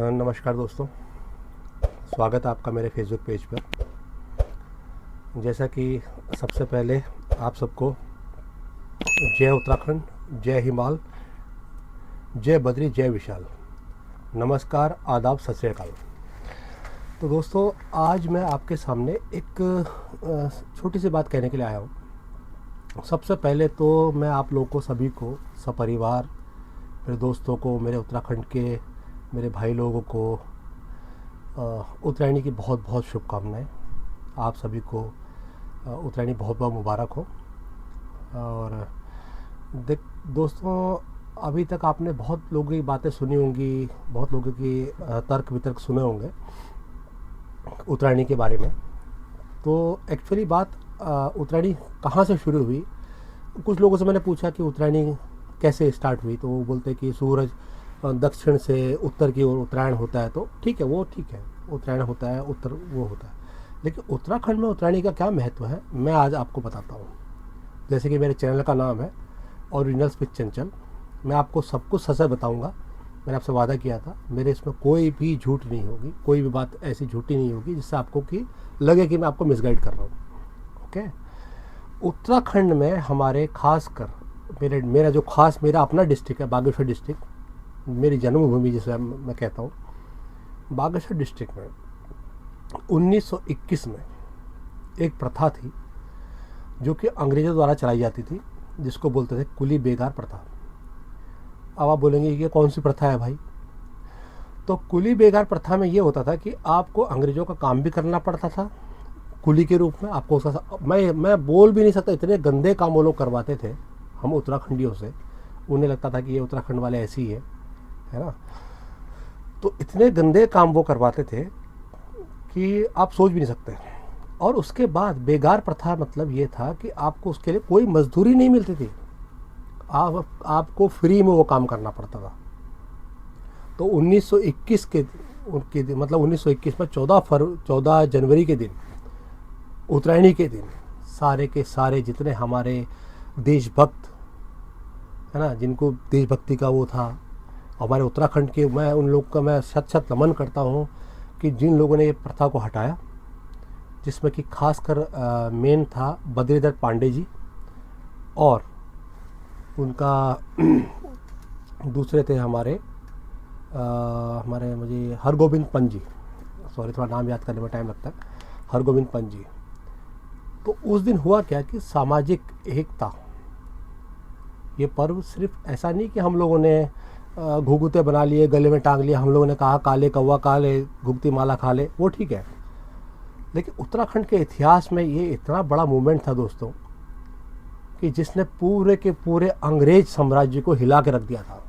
नमस्कार दोस्तों, स्वागत है आपका मेरे फेसबुक पेज पर। जैसा कि सबसे पहले आप सबको जय उत्तराखंड, जय हिमाल, जय बद्री, जय विशाल, नमस्कार, आदाब, सत श्री अकाल। तो दोस्तों, आज मैं आपके सामने एक छोटी सी बात कहने के लिए आया हूँ। सबसे पहले तो मैं आप लोगों को सभी को, सपरिवार, मेरे दोस्तों को, मेरे उत्तराखंड के मेरे भाई लोगों को उत्तरायणी की बहुत बहुत शुभकामनाएं। आप सभी को उत्तरायणी बहुत बहुत मुबारक हो। और दोस्तों, अभी तक आपने बहुत लोगों की बातें सुनी होंगी, बहुत लोगों की तर्क वितर्क सुने होंगे उत्तरायणी के बारे में। तो एक्चुअली बात उत्तरायणी कहाँ से शुरू हुई। कुछ लोगों से मैंने पूछा कि उत्तरायणी कैसे स्टार्ट हुई, तो वो बोलते कि सूरज दक्षिण से उत्तर की ओर उत्तरायण होता है। तो ठीक है, वो ठीक है, उत्तरायण होता है, उत्तर वो होता है। लेकिन उत्तराखंड में उत्तरायणी का क्या महत्व है, मैं आज आपको बताता हूँ। जैसे कि मेरे चैनल का नाम है ओरिजिनल्स विद चंचल। मैं आपको सब कुछ सच बताऊँगा। मैंने आपसे वादा किया था, मेरे इसमें कोई भी झूठ नहीं होगी, कोई भी बात ऐसी झूठी नहीं होगी जिससे आपको कि लगे कि मैं आपको मिसगाइड कर रहा हूँ। ओके। उत्तराखंड में हमारे खास कर मेरा अपना डिस्ट्रिक्ट है बागेश्वर डिस्ट्रिक्ट, मेरी जन्मभूमि जिसे मैं कहता हूँ। बागेश्वर डिस्ट्रिक्ट में 1921 में एक प्रथा थी जो कि अंग्रेज़ों द्वारा चलाई जाती थी, जिसको बोलते थे कुली बेगार प्रथा। अब आप बोलेंगे कि कौन सी प्रथा है भाई। तो कुली बेगार प्रथा में ये होता था कि आपको अंग्रेज़ों का काम भी करना पड़ता था कुली के रूप में। आपको उसका मैं बोल भी नहीं सकता, इतने गंदे काम वो लोग करवाते थे हम उत्तराखंडियों से। उन्हें लगता था कि ये उत्तराखंड वाले ऐसे ही है ना। तो इतने गंदे काम वो करवाते थे कि आप सोच भी नहीं सकते। और उसके बाद बेगार प्रथा मतलब ये था कि आपको उसके लिए कोई मजदूरी नहीं मिलती थी, आपको फ्री में वो काम करना पड़ता था। तो 1921 के मतलब 1921 में 14 जनवरी के दिन, उत्तरायणी के दिन, सारे के सारे जितने हमारे देशभक्त है ना, जिनको देशभक्ति का वो था हमारे उत्तराखंड के, मैं उन लोग का मैं शत शत नमन करता हूँ कि जिन लोगों ने ये प्रथा को हटाया, जिसमें कि खासकर मेन था बद्रीधर पांडे जी, और उनका दूसरे थे हमारे मुझे हरगोविंद पंत जी, सॉरी थोड़ा नाम याद करने में टाइम लगता है, हरगोविंद पंत जी। तो उस दिन हुआ क्या कि सामाजिक एकता, ये पर्व सिर्फ ऐसा नहीं कि हम लोगों ने घुघुते बना लिए, गले में टांग लिए, हम लोगों ने कहा काले कौवा काले घुघती माला खा ले, वो ठीक है। लेकिन उत्तराखंड के इतिहास में ये इतना बड़ा मूवमेंट था दोस्तों कि जिसने पूरे के पूरे अंग्रेज साम्राज्य को हिला के रख दिया था।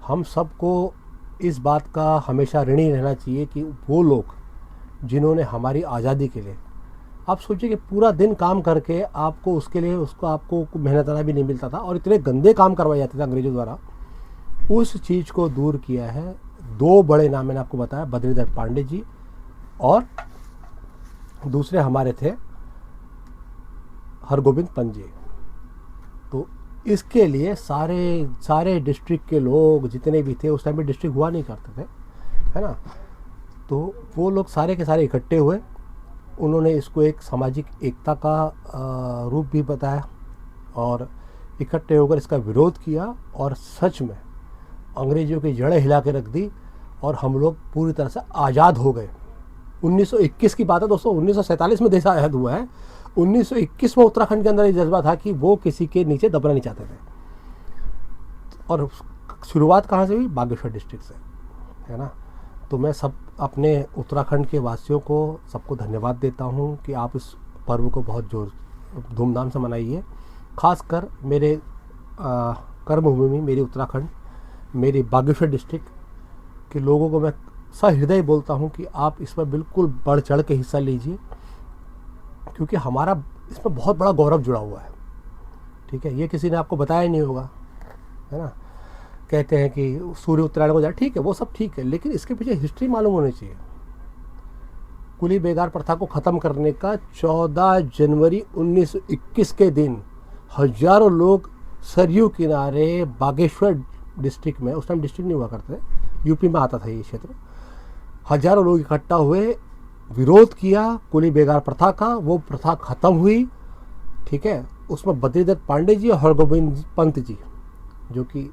हम सबको इस बात का हमेशा ऋणी रहना चाहिए कि वो लोग जिन्होंने हमारी आज़ादी के लिए, आप सोचिए कि पूरा दिन काम करके आपको उसके लिए आपको मेहनताना भी नहीं मिलता था और इतने गंदे काम करवाए जाते थे अंग्रेजों द्वारा। उस चीज़ को दूर किया है दो बड़े नाम मैंने आपको बताया, बद्रीधर पांडे जी और दूसरे हमारे थे हरगोविंद पंत जी। तो इसके लिए सारे डिस्ट्रिक्ट के लोग जितने भी थे, उस टाइम में डिस्ट्रिक्ट हुआ नहीं करते थे, है ना। तो वो लोग सारे के सारे इकट्ठे हुए, उन्होंने इसको एक सामाजिक एकता का रूप भी बताया और इकट्ठे होकर इसका विरोध किया और सच में अंग्रेज़ों की जड़ें हिला के रख दी और हम लोग पूरी तरह से आज़ाद हो गए। 1921 की बात है दोस्तों, 1947 में देश आज़ाद हुआ है। 1921 में उत्तराखंड के अंदर ये जज्बा था कि वो किसी के नीचे दबना नहीं चाहते थे। और शुरुआत कहाँ से हुई? बागेश्वर डिस्ट्रिक्ट से, है ना। तो मैं सब अपने उत्तराखंड के वासियों को सबको धन्यवाद देता हूँ कि आप इस पर्व को बहुत धूमधाम से मनाइए। खासकर मेरे कर्मभूमि, मेरी उत्तराखंड, मेरी बागेश्वर डिस्ट्रिक्ट के लोगों को मैं सहृदय बोलता हूँ कि आप इस पर बिल्कुल बढ़ चढ़ के हिस्सा लीजिए, क्योंकि हमारा इसमें बहुत बड़ा गौरव जुड़ा हुआ है। ठीक है, ये किसी ने आपको बताया नहीं होगा, है ना। कहते हैं कि सूर्य उत्तरायण को जाए, ठीक है, वो सब ठीक है, लेकिन इसके पीछे हिस्ट्री मालूम होनी चाहिए। कुली बेगार प्रथा को ख़त्म करने का 14 जनवरी 1921 के दिन हजारों लोग सरयू किनारे बागेश्वर डिस्ट्रिक्ट में, उस टाइम डिस्ट्रिक्ट नहीं हुआ करते थे, यूपी में आता था ये क्षेत्र। हजारों लोग इकट्ठा हुए, विरोध किया कुली बेगार प्रथा का, वो प्रथा खत्म हुई। ठीक है, उसमें बद्रीदत्त पांडे जी और हरगोविंद पंत जी, जो कि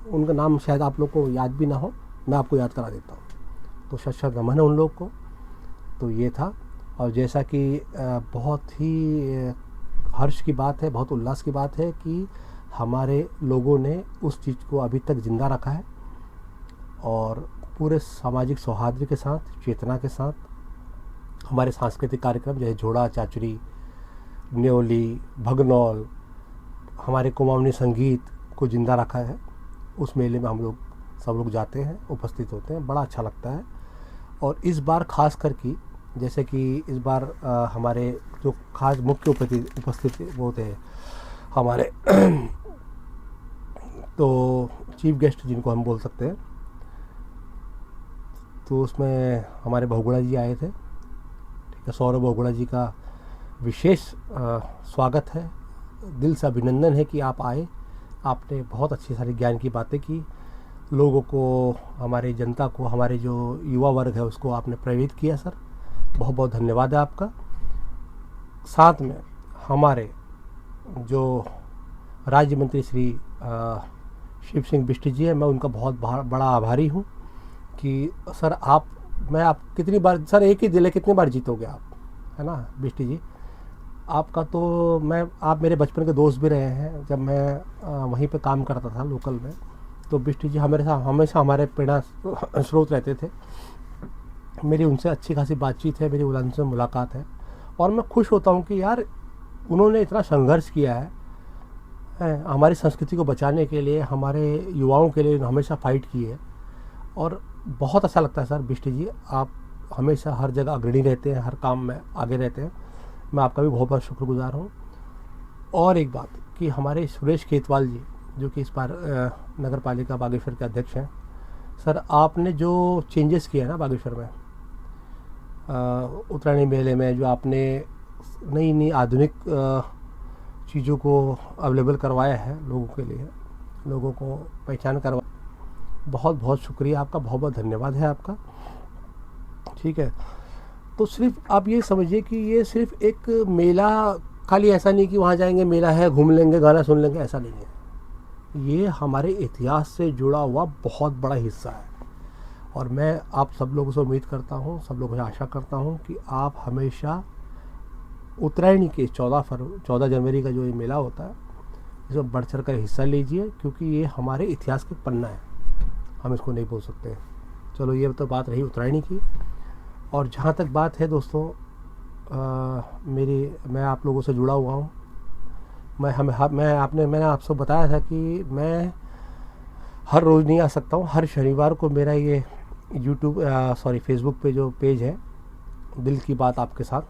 उनका नाम शायद आप लोग को याद भी ना हो, मैं आपको याद करा देता हूँ। तो शत नमन है उन लोग को। तो ये था, और जैसा कि बहुत ही हर्ष की बात है, बहुत उल्लास की बात है कि हमारे लोगों ने उस चीज़ को अभी तक जिंदा रखा है, और पूरे सामाजिक सौहार्द के साथ, चेतना के साथ हमारे सांस्कृतिक कार्यक्रम जैसे झोड़ा चाचरी, न्योली, भगनौल, हमारे कुमाऊनी संगीत को जिंदा रखा है। उस मेले में हम लोग सब लोग जाते हैं, उपस्थित होते हैं, बड़ा अच्छा लगता है। और इस बार खास कर की, जैसे कि इस बार हमारे जो खास मुख्य उपस्थित वो थे हमारे तो चीफ गेस्ट जिनको हम बोल सकते हैं, तो उसमें हमारे बहुगुणा जी आए थे। ठीक है, सौरभ बहुगुणा जी का विशेष स्वागत है, दिल से अभिनंदन है कि आप आए। आपने बहुत अच्छी सारी ज्ञान की बातें की, लोगों को, हमारी जनता को, हमारे जो युवा वर्ग है उसको आपने प्रेरित किया सर, बहुत बहुत धन्यवाद है आपका। साथ में हमारे जो राज्य मंत्री श्री शिव सिंह बिष्ट जी हैं, मैं उनका बहुत बड़ा आभारी हूँ कि सर आप कितनी बार सर, एक ही जिले कितनी बार जीतोगे आप, है ना बिष्ट जी। आपका तो आप मेरे बचपन के दोस्त भी रहे हैं, जब मैं वहीं पे काम करता था लोकल में, तो बिष्ट जी हमेशा हमारे प्रेरणा स्रोत रहते थे। मेरी उनसे अच्छी खासी बातचीत है, मेरी उनसे मुलाकात है, और मैं खुश होता हूँ कि यार उन्होंने इतना संघर्ष किया है हमारी संस्कृति को बचाने के लिए, हमारे युवाओं के लिए हमेशा फाइट की है, और बहुत अच्छा लगता है सर बिष्ट जी, आप हमेशा हर जगह अग्रणी रहते हैं, हर काम में आगे रहते हैं। मैं आपका भी बहुत बहुत शुक्रगुजार हूँ। और एक बात कि हमारे सुरेश खेतवाल जी, जो कि इस बार नगर पालिका बागेश्वर के अध्यक्ष हैं, सर आपने जो चेंजेस किए हैं ना बागेश्वर में उत्तरायणी मेले में, जो आपने नई नई आधुनिक चीज़ों को अवेलेबल करवाया है लोगों के लिए, लोगों को पहचान करवा, बहुत बहुत शुक्रिया आपका, बहुत बहुत धन्यवाद है आपका। ठीक है, तो सिर्फ आप ये समझिए कि ये सिर्फ एक मेला, खाली ऐसा नहीं कि वहाँ जाएंगे मेला है घूम लेंगे गाना सुन लेंगे, ऐसा नहीं है। ये हमारे इतिहास से जुड़ा हुआ बहुत बड़ा हिस्सा है, और मैं आप सब लोगों से उम्मीद करता हूँ, सब लोगों से आशा करता हूँ कि आप हमेशा उत्तरायणी के 14 जनवरी का जो ये मेला होता है, इसमें बढ़ चढ़ कर हिस्सा लीजिए, क्योंकि ये हमारे इतिहास का पन्ना है, हम इसको नहीं बोल सकते। चलो, ये तो बात रही उत्तरायणी की। और जहाँ तक बात है दोस्तों, मैं आप लोगों से जुड़ा हुआ हूँ। मैंने आपसे बताया था कि मैं हर रोज़ नहीं आ सकता हूँ। हर शनिवार को मेरा ये फेसबुक पे जो पेज है दिल की बात आपके साथ,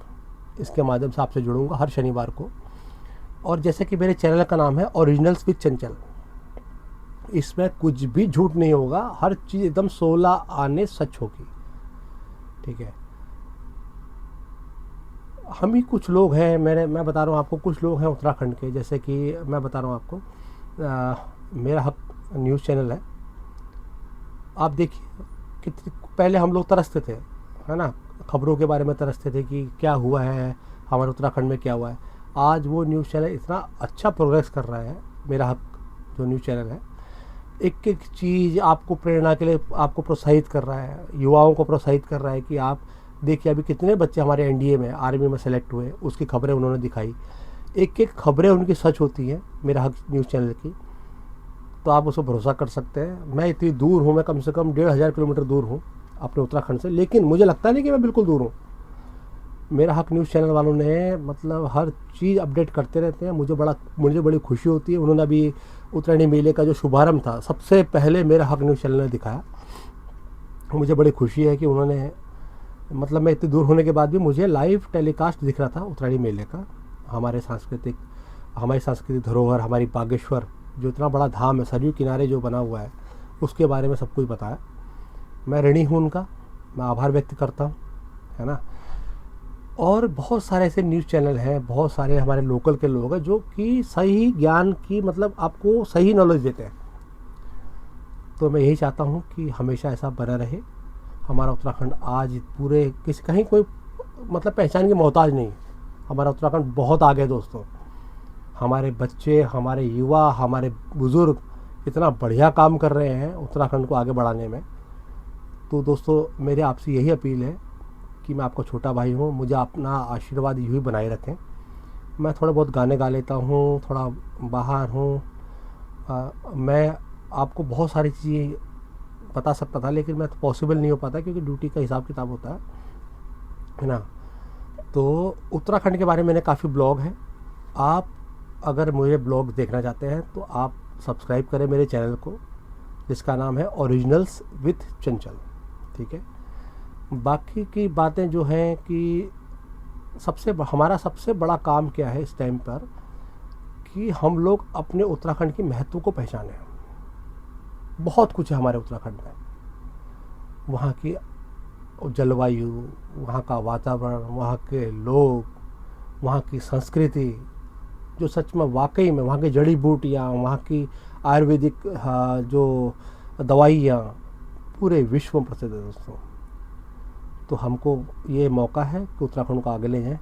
इसके माध्यम से आपसे जुड़ूंगा हर शनिवार को। और जैसे कि मेरे चैनल का नाम है ओरिजिनल्स विद चंचल, इसमें कुछ भी झूठ नहीं होगा, हर चीज़ एकदम 16 आने सच होगी। ठीक है, हम ही कुछ लोग हैं, मैं बता रहा हूँ आपको, कुछ लोग हैं उत्तराखंड के, जैसे कि मैं बता रहा हूँ आपको, मेरा हक न्यूज़ चैनल है। आप देखिए कितने पहले हम लोग तरसते थे, है ना, खबरों के बारे में तरसते थे कि क्या हुआ है हमारे उत्तराखंड में, क्या हुआ है। आज वो न्यूज़ चैनल इतना अच्छा प्रोग्रेस कर रहा है, मेरा हक जो न्यूज़ चैनल है, एक एक चीज़ आपको प्रेरणा के लिए आपको प्रोत्साहित कर रहा है, युवाओं को प्रोत्साहित कर रहा है कि आप देखिए अभी कितने बच्चे हमारे एनडीए में, आर्मी में सेलेक्ट हुए, उसकी खबरें उन्होंने दिखाई, एक एक खबरें उनकी सच होती हैं मेरा हक न्यूज़ चैनल की। तो आप उसको भरोसा कर सकते हैं। मैं इतनी दूर हूँ, मैं कम से कम 1500 किलोमीटर दूर हूँ अपने उत्तराखंड से, लेकिन मुझे लगता नहीं कि मैं बिल्कुल दूर हूँ। मेरा हक न्यूज़ चैनल वालों ने मतलब हर चीज़ अपडेट करते रहते हैं, मुझे बड़ी खुशी होती है। उन्होंने अभी उत्तरायणी मेले का जो शुभारंभ था, सबसे पहले मेरा हक न्यूज़ चैनल ने दिखाया। मुझे बड़ी खुशी है कि उन्होंने, मतलब मैं इतनी दूर होने के बाद भी मुझे लाइव टेलीकास्ट दिख रहा था उत्तरायणी मेले का। हमारी सांस्कृतिक धरोहर, हमारी बागेश्वर जो इतना बड़ा धाम है, सरयू किनारे जो बना हुआ है, उसके बारे में सब कुछ बताया। मैं ऋणी हूँ उनका, मैं आभार व्यक्त करता हूँ, है ना। और बहुत सारे ऐसे न्यूज़ चैनल हैं, बहुत सारे हमारे लोकल के लोग हैं जो कि सही ज्ञान की, मतलब आपको सही नॉलेज देते हैं। तो मैं यही चाहता हूँ कि हमेशा ऐसा बना रहे। हमारा उत्तराखंड आज पूरे किसी कहीं कोई मतलब पहचान की मोहताज नहीं। हमारा उत्तराखंड बहुत आगे है दोस्तों। हमारे बच्चे, हमारे युवा, हमारे बुज़ुर्ग इतना बढ़िया काम कर रहे हैं उत्तराखंड को आगे बढ़ाने में। तो दोस्तों मेरे आपसे यही अपील है कि मैं आपका छोटा भाई हूँ, मुझे अपना आशीर्वाद यूँ ही बनाए रखें। मैं थोड़ा बहुत गाने गा लेता हूँ, थोड़ा बाहर हूँ। मैं आपको बहुत सारी चीज़ें बता सकता था, लेकिन मैं तो पॉसिबल नहीं हो पाता क्योंकि ड्यूटी का हिसाब किताब होता है ना। तो उत्तराखंड के बारे में मैंने काफ़ी ब्लॉग हैं। आप अगर मुझे ब्लॉग देखना चाहते हैं तो आप सब्सक्राइब करें मेरे चैनल को, जिसका नाम है ओरिजिनल्स विथ चंचल। ठीक है। बाकी की बातें जो हैं कि हमारा सबसे बड़ा काम क्या है इस टाइम पर कि हम लोग अपने उत्तराखंड की महत्व को पहचानें। बहुत कुछ है हमारे उत्तराखंड में। वहाँ की जलवायु, वहाँ का वातावरण, वहाँ के लोग, वहाँ की संस्कृति जो सच में वाकई में, वहाँ की जड़ी बूटियाँ, वहाँ की आयुर्वेदिक जो दवाइयाँ पूरे विश्व में प्रसिद्ध है दोस्तों। तो हमको ये मौका है कि उत्तराखंड को आगे ले जाएं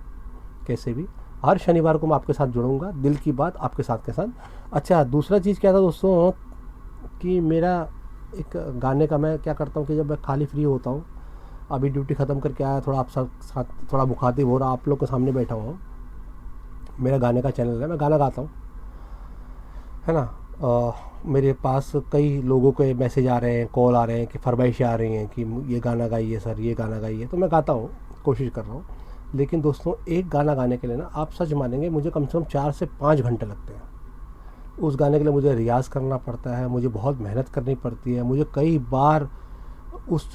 कैसे भी। हर शनिवार को मैं आपके साथ जुड़ूंगा, दिल की बात आपके साथ के साथ। अच्छा, दूसरा चीज़ क्या था दोस्तों कि मेरा एक गाने का, मैं क्या करता हूँ कि जब मैं खाली फ्री होता हूँ, अभी ड्यूटी ख़त्म करके आया, थोड़ा आप सब साथ थोड़ा मुखातिब हो रहा, आप लोग के सामने बैठा हूँ। मेरा गाने का चैनल है, मैं गाना गाता हूँ, है ना। मेरे पास कई लोगों के मैसेज आ रहे हैं, कॉल आ रहे हैं कि फरमाइशें आ रही हैं कि ये गाना गाइए सर, ये गाना गाइए। तो मैं गाता हूँ, कोशिश कर रहा हूँ। लेकिन दोस्तों एक गाना गाने के लिए ना, आप सच मानेंगे, मुझे कम से कम 4 से 5 घंटे लगते हैं। उस गाने के लिए मुझे रियाज़ करना पड़ता है, मुझे बहुत मेहनत करनी पड़ती है। मुझे कई बार उस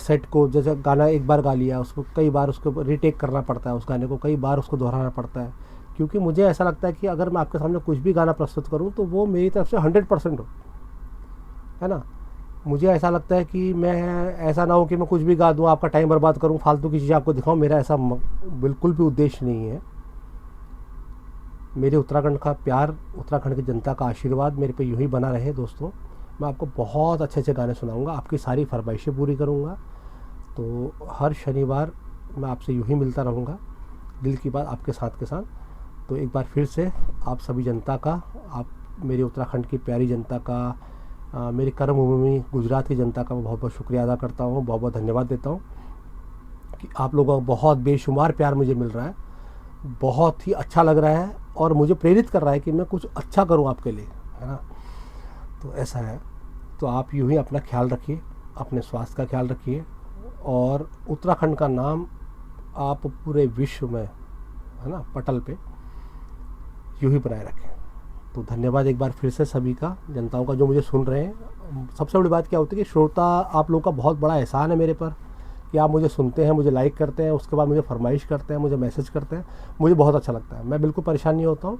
सेट को, जैसे गाना एक बार गा लिया, उसको कई बार उसको रीटेक करना पड़ता है, उस गाने को कई बार उसको दोहराना पड़ता है। क्योंकि मुझे ऐसा लगता है कि अगर मैं आपके सामने कुछ भी गाना प्रस्तुत करूं तो वो मेरी तरफ से 100% हो, है ना। मुझे ऐसा लगता है कि मैं, ऐसा ना हो कि मैं कुछ भी गा दूं, आपका टाइम बर्बाद करूं, फालतू की चीज़ें आपको दिखाऊं। मेरा ऐसा बिल्कुल भी उद्देश्य नहीं है। मेरे उत्तराखंड का प्यार, उत्तराखंड की जनता का आशीर्वाद मेरे पे यूँ ही बना रहे दोस्तों। मैं आपको बहुत अच्छे अच्छे गाने सुनाऊंगा, आपकी सारी फरमाइशें पूरी करूंगा। तो हर शनिवार मैं आपसे यूँ ही मिलता रहूँगा, दिल की बात आपके साथ के साथ। तो एक बार फिर से आप सभी जनता का, आप मेरे उत्तराखंड की प्यारी जनता का, मेरी कर्मभूमि गुजरात की जनता का मैं बहुत बहुत शुक्रिया अदा करता हूँ, बहुत बहुत धन्यवाद देता हूँ कि आप लोगों का बहुत बेशुमार प्यार मुझे मिल रहा है। बहुत ही अच्छा लग रहा है और मुझे प्रेरित कर रहा है कि मैं कुछ अच्छा करूं आपके लिए, है ना। तो ऐसा है। तो आप यूँ ही अपना ख्याल रखिए, अपने स्वास्थ्य का ख्याल रखिए, और उत्तराखंड का नाम आप पूरे विश्व में, है ना, पटल पे यूँ ही बनाए रखें। तो धन्यवाद एक बार फिर से सभी का, जनताओं का जो मुझे सुन रहे हैं। सबसे बड़ी बात क्या होती है कि श्रोता, आप लोगों का बहुत बड़ा एहसान है मेरे पर कि आप मुझे सुनते हैं, मुझे लाइक करते हैं, उसके बाद मुझे फरमाइश करते हैं, मुझे मैसेज करते हैं। मुझे बहुत अच्छा लगता है, मैं बिल्कुल परेशान नहीं होता हूँ।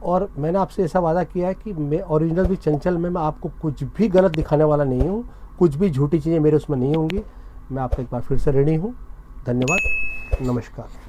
और मैंने आपसे ऐसा वादा किया है कि मैं ओरिजिनल भी चंचल में मैं आपको कुछ भी गलत दिखाने वाला नहीं हूँ, कुछ भी झूठी चीज़ें मेरे उसमें नहीं होंगी। मैं आपका एक बार फिर से ऋणी हूँ। धन्यवाद, नमस्कार।